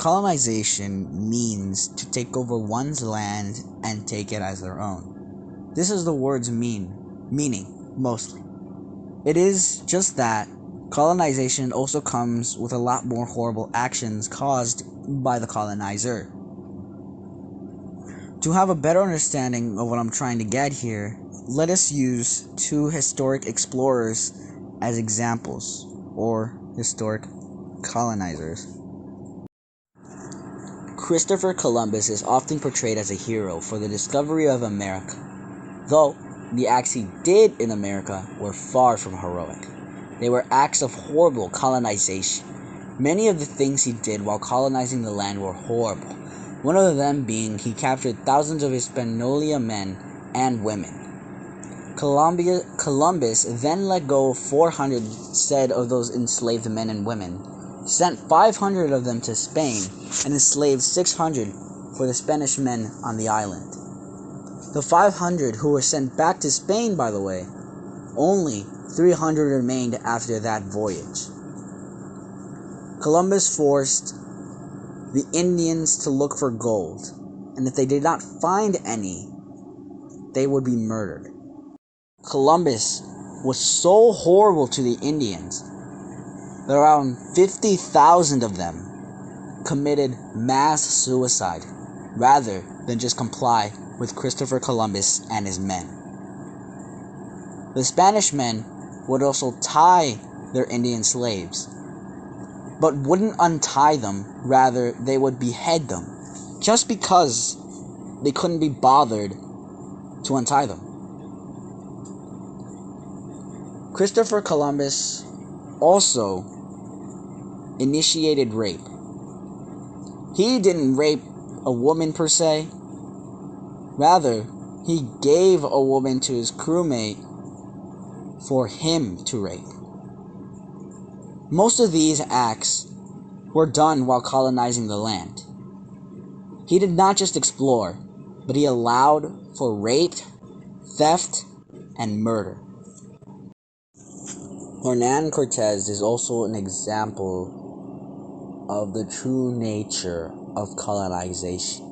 Colonization means to take over one's land and take it as their own. This is the word's meaning, mostly. It is just that colonization also comes with a lot more horrible actions caused by the colonizer. To have a better understanding of what I'm trying to get here, let us use two historic explorers as examples, or historic colonizers. Christopher Columbus is often portrayed as a hero for the discovery of America, though the acts he did in America were far from heroic. They were acts of horrible colonization. Many of the things he did while colonizing the land were horrible, one of them being he captured thousands of Hispaniola men and women. Columbus then let go of 400 said of those enslaved men and women, sent 500 of them to Spain, and enslaved 600 for the Spanish men on the island. The 500 who were sent back to Spain, by the way, only 300 remained after that voyage. Columbus forced the Indians to look for gold, and if they did not find any, they would be murdered. Columbus was so horrible to the Indians that around 50,000 of them committed mass suicide rather than just comply with Christopher Columbus and his men. The Spanish men would also tie their Indian slaves, but wouldn't untie them, rather they would behead them, just because they couldn't be bothered to untie them. Christopher Columbus also initiated rape. He didn't rape a woman per se, rather he gave a woman to his crewmate for him to rape. Most of these acts were done while colonizing the land. He did not just explore, but he allowed for rape, theft, and murder. Hernan Cortez is also an example of the true nature of colonization.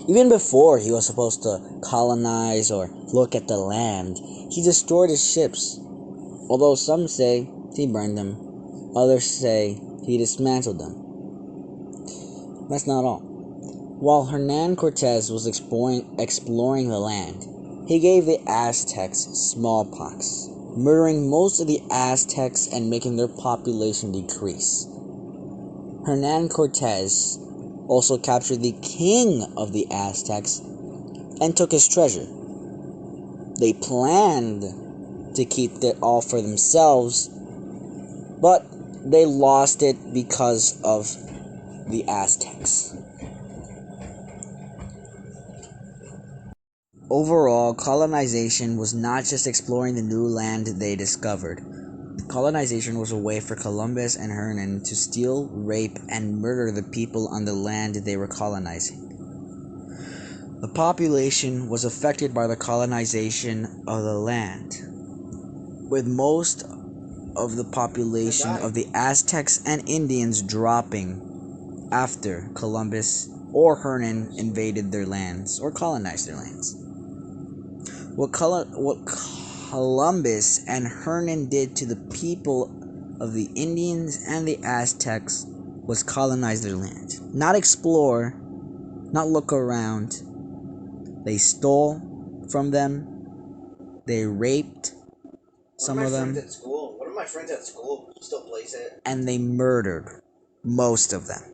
Even before he was supposed to colonize or look at the land, he destroyed his ships. Although some say he burned them, others say he dismantled them. That's not all. While Hernan Cortez was exploring the land, he gave the Aztecs smallpox, murdering most of the Aztecs and making their population decrease. Hernan Cortez also captured the king of the Aztecs and took his treasure. They planned to keep it all for themselves, but they lost it because of the Aztecs. Overall, colonization was not just exploring the new land they discovered. Colonization was a way for Columbus and Hernan to steal, rape, and murder the people on the land they were colonizing. The population was affected by the colonization of the land, with most of the population of the Aztecs and Indians dropping after Columbus or Hernan invaded their lands or colonized their lands. What Columbus and Hernan did to the people of the Indians and the Aztecs was colonize their land. Not explore, not look around. They stole from them. They raped some of them. One of my friends at school still plays it. And they murdered most of them.